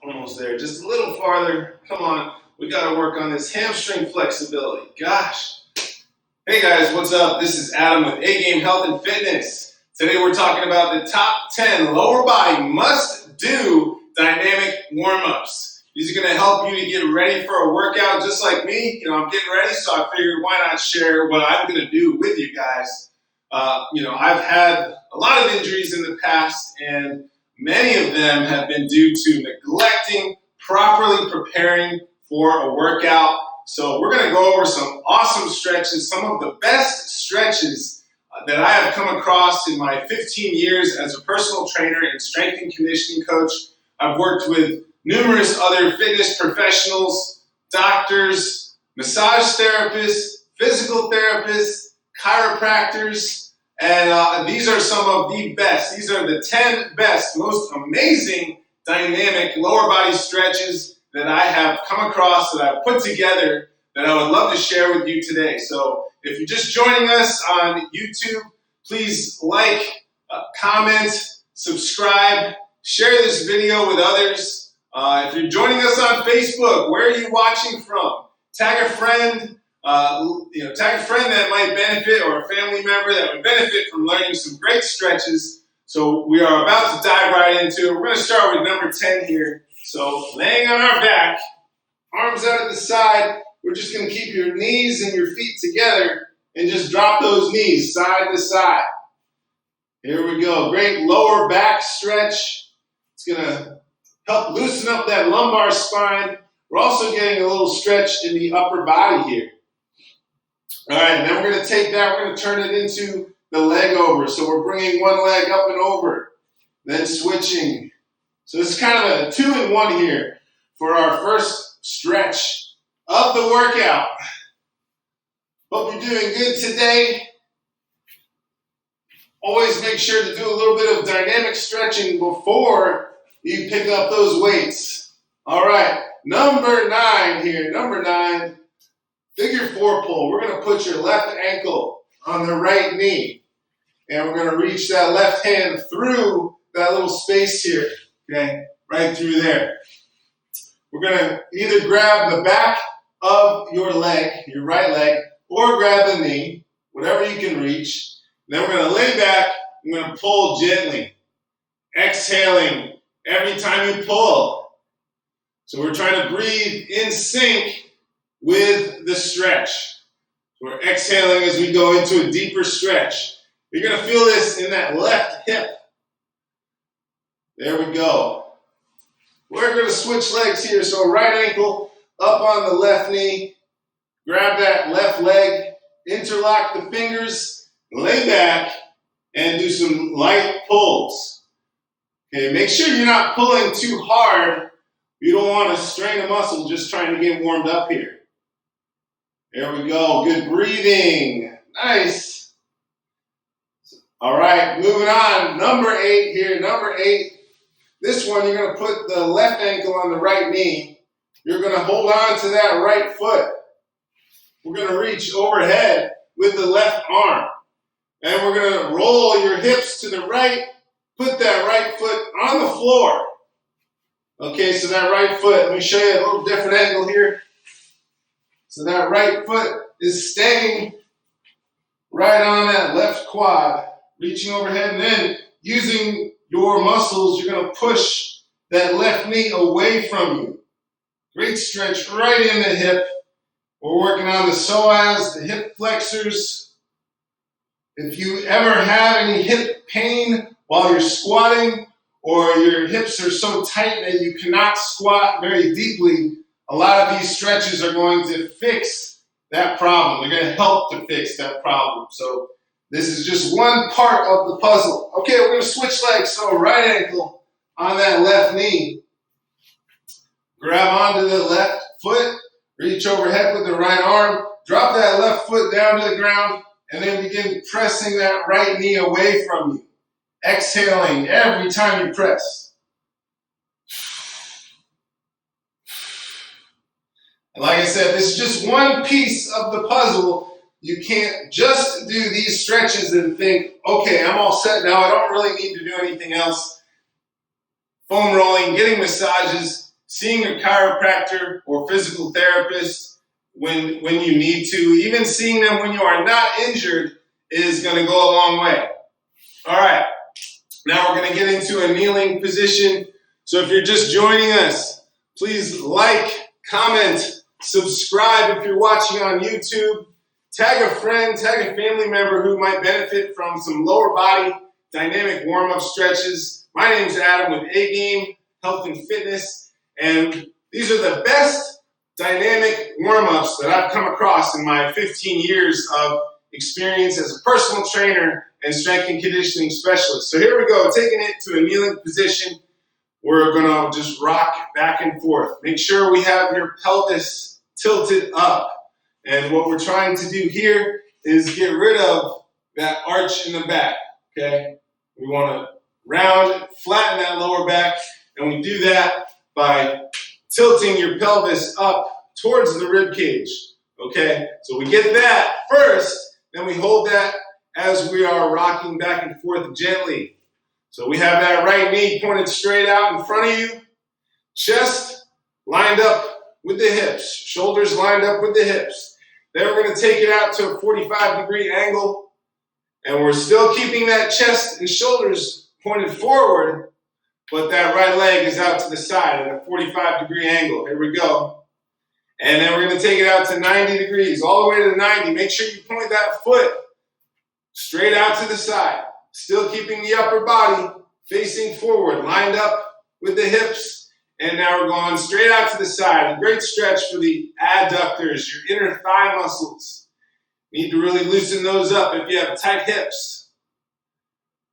Almost there, just a little farther. Come on, we gotta work on this hamstring flexibility. Gosh. Hey guys, what's up? This is Adam with A-Game Health and Fitness. Today we're talking about the top 10 lower body must-do dynamic warm-ups. These are gonna help you to get ready for a workout just like me. I'm getting ready, so I figured why not share what I'm gonna do with you guys. I've had a lot of injuries in the past, and many of them have been due to neglecting properly preparing for a workout. So we're going to go over some awesome stretches, some of the best stretches that I have come across in my 15 years as a personal trainer and strength and conditioning coach. I've worked with numerous other fitness professionals, doctors, massage therapists, physical therapists, chiropractors, and these are some of the best. These are the 10 best, most amazing dynamic lower body stretches that I have come across, that I've put together, that I would love to share with you today. So if you're just joining us on YouTube, please like, comment, subscribe, share this video with others. If you're joining us on Facebook, where are you watching from? Tag a friend. Tag a friend that might benefit, or a family member that would benefit from learning some great stretches. So we are about to dive right into it. We're going to start with number 10 here. So laying on our back, arms out at the side. We're just going to keep your knees and your feet together and just drop those knees side to side. Here we go. Great lower back stretch. It's going to help loosen up that lumbar spine. We're also getting a little stretch in the upper body here. All right, now we're going to take that, we're going to turn it into the leg over. So we're bringing one leg up and over, then switching. So this is kind of a 2-in-1 here for our first stretch of the workout. Hope you're doing good today. Always make sure to do a little bit of dynamic stretching before you pick up those weights. All right, number 9 here, number 9. Figure 4 pull. We're going to put your left ankle on the right knee. And we're going to reach that left hand through that little space here. Okay, right through there. We're going to either grab the back of your leg, your right leg, or grab the knee, whatever you can reach. Then we're going to lay back. I'm going to pull gently, exhaling every time you pull. So we're trying to breathe in sync with the stretch. We're exhaling as we go into a deeper stretch. You're going to feel this in that left hip. There we go. We're going to switch legs here. So right ankle up on the left knee. Grab that left leg. Interlock the fingers. Lay back and do some light pulls. Okay, make sure you're not pulling too hard. You don't want to strain a muscle just trying to get warmed up here. There we go. Good breathing. Nice. All right, moving on. Number 8 here. Number 8. This one, you're going to put the left ankle on the right knee. You're going to hold on to that right foot. We're going to reach overhead with the left arm. And we're going to roll your hips to the right. Put that right foot on the floor. Okay, so that right foot, let me show you a little different angle here. So that right foot is staying right on that left quad, reaching overhead, and then using your muscles, you're going to push that left knee away from you. Great stretch right in the hip. We're working on the psoas, the hip flexors. If you ever have any hip pain while you're squatting, or your hips are so tight that you cannot squat very deeply, a lot of these stretches are going to fix that problem. They're going to help to fix that problem. So this is just one part of the puzzle. Okay, we're going to switch legs. So right ankle on that left knee. Grab onto the left foot. Reach overhead with the right arm. Drop that left foot down to the ground. And then begin pressing that right knee away from you. Exhaling every time you press. Like I said, this is just one piece of the puzzle. You can't just do these stretches and think, okay, I'm all set now. I don't really need to do anything else. Foam rolling, getting massages seeing a chiropractor or physical therapist when you need to, even seeing them when you are not injured, is going to go a long way. All right, now we're going to get into a kneeling position. So if you're just joining us, please like, comment, subscribe if you're watching on YouTube. Tag a friend, tag a family member who might benefit from some lower body dynamic warm-up stretches. My name's Adam with A Game Health and Fitness, and these are the best dynamic warm-ups that I've come across in my 15 years of experience as a personal trainer and strength and conditioning specialist. So here we go, taking it to a kneeling position. We're gonna just rock back and forth. Make sure we have your pelvis tilted up. And what we're trying to do here is get rid of that arch in the back, okay? We wanna round, flatten that lower back, and we do that by tilting your pelvis up towards the rib cage, okay? So we get that first, then we hold that as we are rocking back and forth gently. So we have that right knee pointed straight out in front of you, chest lined up with the hips, shoulders lined up with the hips. Then we're going to take it out to a 45-degree angle, and we're still keeping that chest and shoulders pointed forward, but that right leg is out to the side at a 45-degree angle. Here we go. And then we're going to take it out to 90 degrees, all the way to the 90. Make sure you point that foot straight out to the side, still keeping the upper body facing forward, lined up with the hips. And now we're going straight out to the side. A great stretch for the adductors, your inner thigh muscles. Need to really loosen those up if you have tight hips.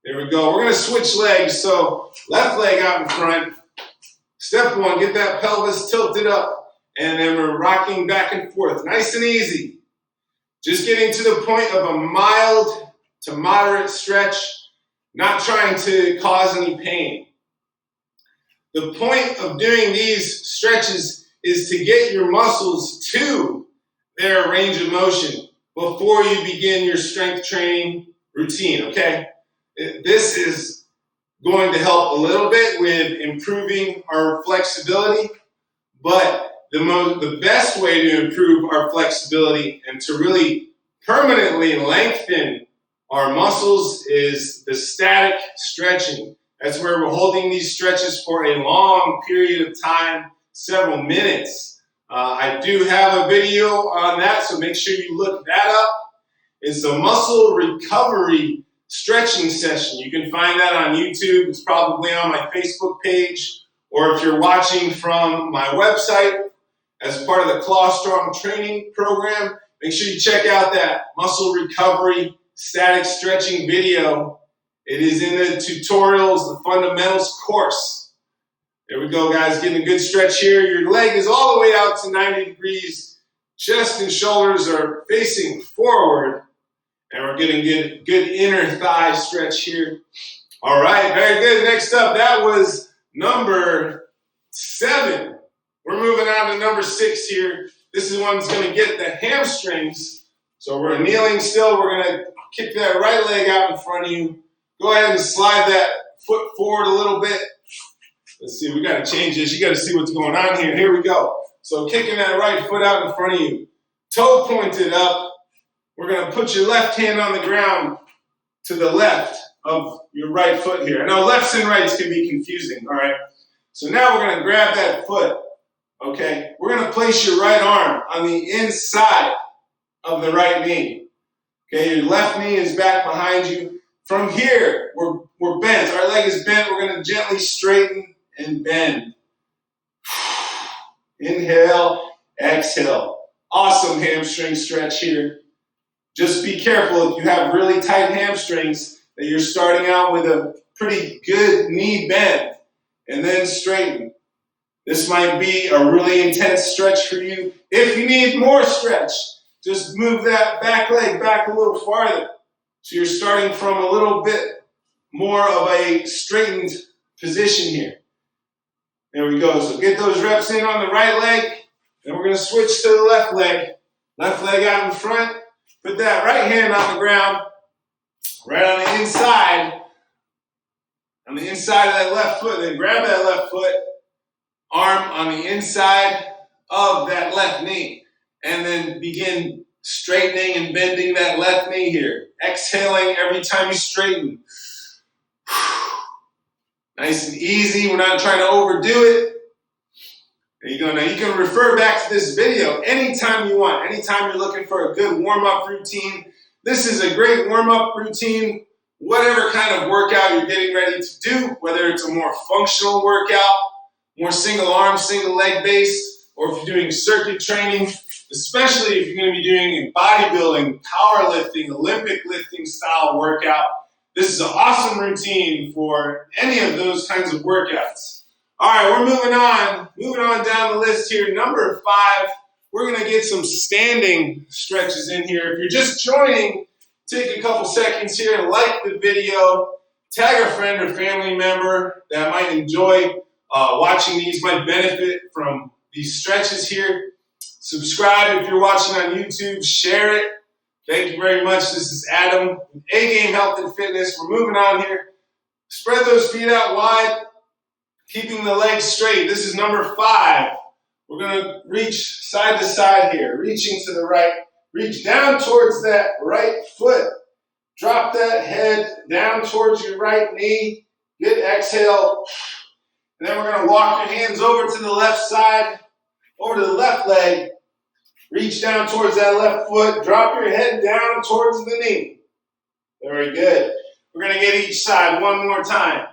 There we go. We're going to switch legs. So left leg out in front. Step one, get that pelvis tilted up. And then we're rocking back and forth. Nice and easy. Just getting to the point of a mild to moderate stretch, not trying to cause any pain. The point of doing these stretches is to get your muscles to their range of motion before you begin your strength training routine, okay? This is going to help a little bit with improving our flexibility, but the best way to improve our flexibility and to really permanently lengthen our muscles is the static stretching. That's where we're holding these stretches for a long period of time, several minutes. I do have a video on that, so make sure you look that up. It's a muscle recovery stretching session. You can find that on YouTube. It's probably on my Facebook page, or if you're watching from my website as part of the Claw Strong training program, make sure you check out that muscle recovery static stretching video. It is in the tutorials, the fundamentals course. There we go, guys. Getting a good stretch here. Your leg is all the way out to 90 degrees. Chest and shoulders are facing forward. And we're getting good inner thigh stretch here. All right, very good. Next up, that was number 7. We're moving on to number 6 here. This is one that's going to get the hamstrings. So we're kneeling still. We're going to kick that right leg out in front of you. Go ahead and slide that foot forward a little bit. Let's see, we got to change this. You got to see what's going on here. Here we go. So kicking that right foot out in front of you. Toe pointed up. We're going to put your left hand on the ground to the left of your right foot here. I know lefts and rights can be confusing, all right? So now we're going to grab that foot, okay? We're going to place your right arm on the inside of the right knee. Okay, your left knee is back behind you. From here, we're bent. Our leg is bent. We're going to gently straighten and bend. Inhale, exhale. Awesome hamstring stretch here. Just be careful if you have really tight hamstrings that you're starting out with a pretty good knee bend and then straighten. This might be a really intense stretch for you. If you need more stretch, just move that back leg back a little farther. So you're starting from a little bit more of a straightened position here. There we go. So get those reps in on the right leg. Then we're going to switch to the left leg. Left leg out in front. Put that right hand on the ground, right on the inside of that left foot. Then grab that left foot arm on the inside of that left knee. And then begin straightening and bending that left knee here. Exhaling every time you straighten. Nice and easy. We're not trying to overdo it. There you go. Now you can refer back to this video anytime you want. Anytime you're looking for a good warm-up routine. This is a great warm-up routine. Whatever kind of workout you're getting ready to do, whether it's a more functional workout, more single arm, single leg based, or if you're doing circuit training, especially if you're going to be doing a bodybuilding, powerlifting, Olympic lifting style workout, this is an awesome routine for any of those kinds of workouts. All right, we're moving on down the list here. Number 5, we're going to get some standing stretches in here. If you're just joining, take a couple seconds here to like the video, tag a friend or family member that might enjoy watching these, might benefit from these stretches here. Subscribe if you're watching on YouTube, share it. Thank you very much. This is Adam with A-Game Health and Fitness. We're moving on here. Spread those feet out wide, keeping the legs straight. This is number 5. We're going to reach side to side here, reaching to the right. Reach down towards that right foot. Drop that head down towards your right knee. Good exhale. And then we're going to walk your hands over to the left side, over to the left leg. Reach down towards that left foot. Drop your head down towards the knee. Very good. We're going to get each side one more time.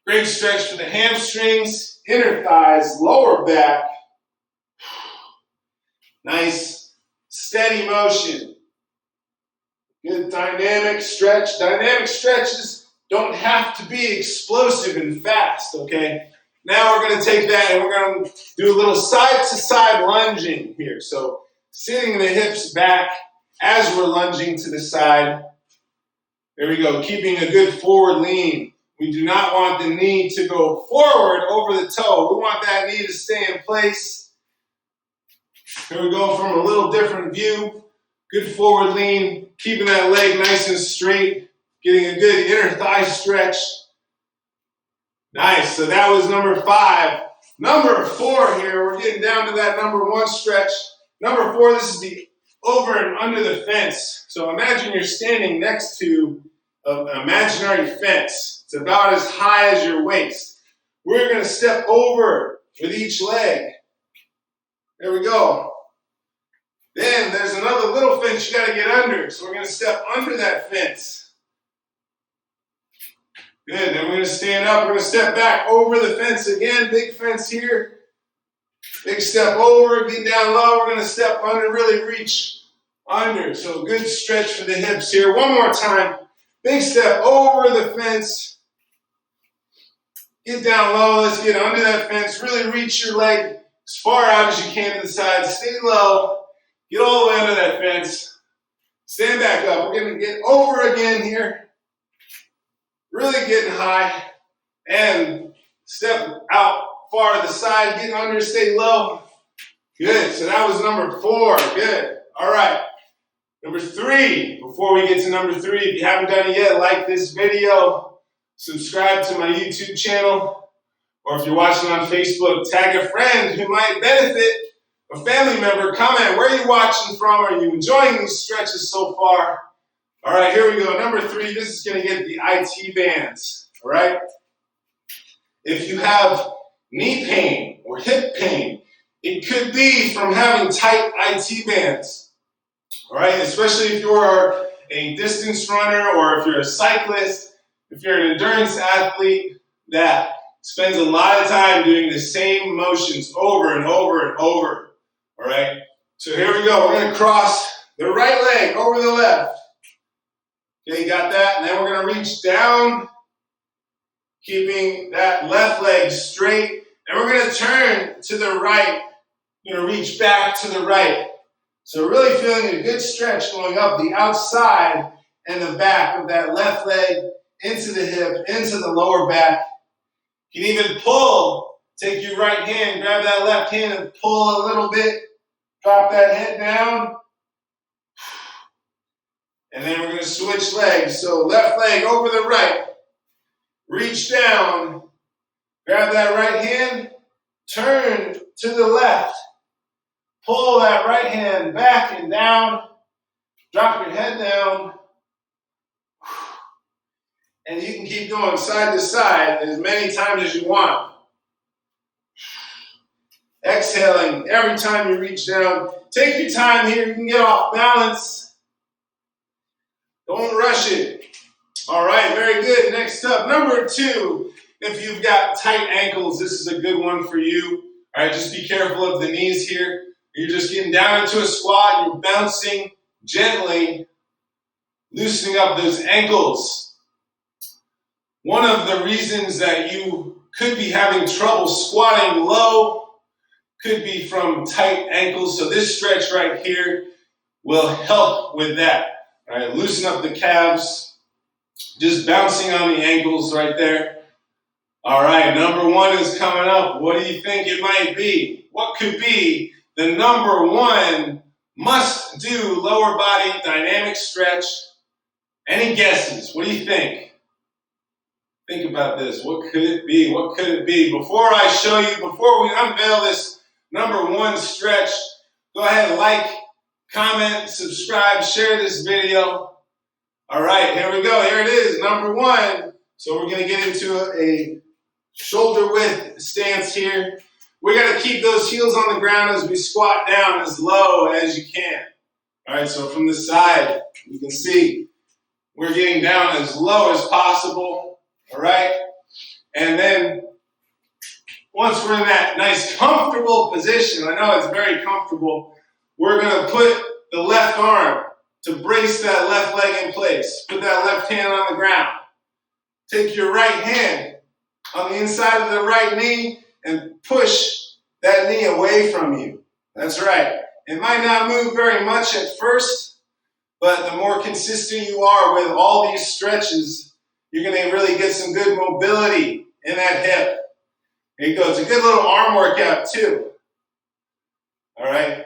Great stretch for the hamstrings, inner thighs, lower back. Nice, steady motion. Good dynamic stretch. Dynamic stretches don't have to be explosive and fast, okay? Now we're going to take that and we're going to do a little side-to-side lunging here. So sitting the hips back as we're lunging to the side. There we go, keeping a good forward lean. We do not want the knee to go forward over the toe. We want that knee to stay in place. Here we go from a little different view. Good forward lean, keeping that leg nice and straight, getting a good inner thigh stretch. Nice, so that was number 5. Number 4 here, we're getting down to that number 1 stretch. Number 4, this is the over and under the fence. So imagine you're standing next to an imaginary fence. It's about as high as your waist. We're going to step over with each leg. There we go. Then there's another little fence you got to get under. So we're going to step under that fence. Good. Then we're going to stand up. We're going to step back over the fence again. Big fence here. Big step over. Get down low. We're going to step under. Really reach under. So good stretch for the hips here. One more time. Big step over the fence. Get down low. Let's get under that fence. Really reach your leg as far out as you can to the side. Stay low. Get all the way under that fence. Stand back up. We're going to get over again here. Really getting high. And step out far to the side. Get under. Stay low. Good. So that was number 4. Good. All right. Number 3. Before we get to number 3, if you haven't done it yet, like this video. Subscribe to my YouTube channel. Or if you're watching on Facebook, tag a friend who might benefit. A family member, comment, where are you watching from? Are you enjoying these stretches so far? All right, here we go. Number 3, this is going to get the IT bands, all right? If you have knee pain or hip pain, it could be from having tight IT bands, all right? Especially if you're a distance runner or if you're a cyclist, if you're an endurance athlete that spends a lot of time doing the same motions over and over and over. All right, so here we go. We're going to cross the right leg over the left. Okay, you got that? And then we're going to reach down, keeping that left leg straight. And we're going to turn to the right. We're going to reach back to the right. So really feeling a good stretch going up the outside and the back of that left leg into the hip, into the lower back. You can even pull. Take your right hand, grab that left hand and pull a little bit. Drop that head down. And then we're going to switch legs. So left leg over the right. Reach down. Grab that right hand. turn to the left. Pull that right hand back and down. Drop your head down. And you can keep going side to side as many times as you want. Exhaling every time you reach down. Take your time here. You can get off balance. Don't rush it. All right, very good. Next up, number 2. If you've got tight ankles, this is a good one for you. All right, just be careful of the knees here. You're just getting down into a squat. You're bouncing gently, loosening up those ankles. One of the reasons that you could be having trouble squatting low could be from tight ankles. So this stretch right here will help with that. All right, loosen up the calves, just bouncing on the ankles right there. All right, number 1 is coming up. What do you think it might be? What could be the number 1 must-do lower body dynamic stretch? Any guesses? What do you think? Think about this. What could it be? What could it be? Before I show you, before we unveil this number 1 stretch, go ahead and like, comment, subscribe, share this video. All right, here we go. Here it is, number 1. So we're going to get into a shoulder width stance here. We're going to keep those heels on the ground as we squat down as low as you can. All right, so from the side, you can see we're getting down as low as possible. All right, and then once we're in that nice comfortable position, I know it's very comfortable, we're going to put the left arm to brace that left leg in place. Put that left hand on the ground. Take your right hand on the inside of the right knee and push that knee away from you. That's right. It might not move very much at first, but the more consistent you are with all these stretches, you're going to really get some good mobility in that hip. There you go. It's a good little arm workout too. All right.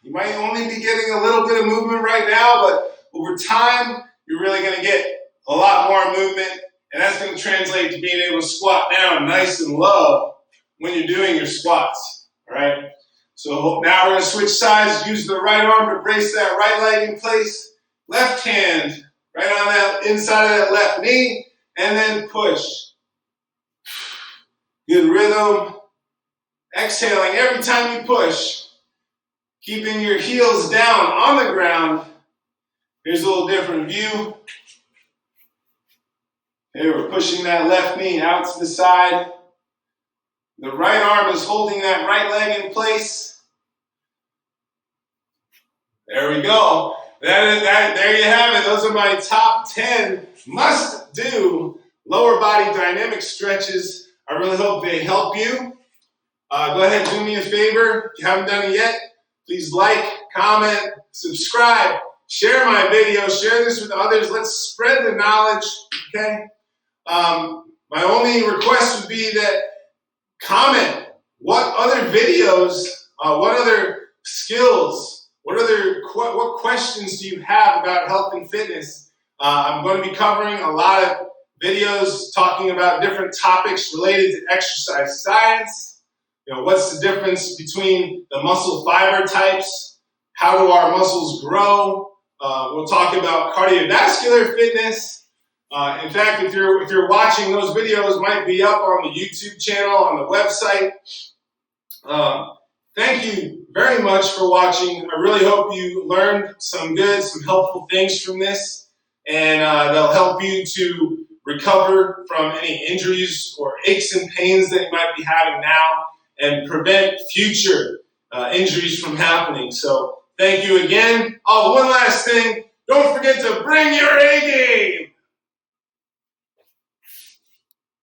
You might only be getting a little bit of movement right now, but over time, you're really going to get a lot more movement, and that's going to translate to being able to squat down nice and low when you're doing your squats. All right. So now we're going to switch sides. Use the right arm to brace that right leg in place. Left hand right on that inside of that left knee, and then push. Good rhythm. Exhaling every time you push. Keeping your heels down on the ground. Here's a little different view. Here we're pushing that left knee out to the side. The right arm is holding that right leg in place. There we go. There you have it. Those are my top 10 must-do lower body dynamic stretches. I really hope they help you. Go ahead and do me a favor. If you haven't done it yet, please like, comment, subscribe, share my video, share this with others. Let's spread the knowledge, okay? My only request would be that comment what other videos, what other skills, what questions do you have about health and fitness? I'm going to be covering a lot of videos talking about different topics related to exercise science. You know, what's the difference between the muscle fiber types? How do our muscles grow? We'll talk about cardiovascular fitness. In fact, if you're watching, those videos might be up on the YouTube channel, on the website. Thank you very much for watching. I really hope you learned some helpful things from this, and they'll help you to recover from any injuries or aches and pains that you might be having now and prevent future injuries from happening. So thank you again. Oh, one last thing. Don't forget to bring your A game.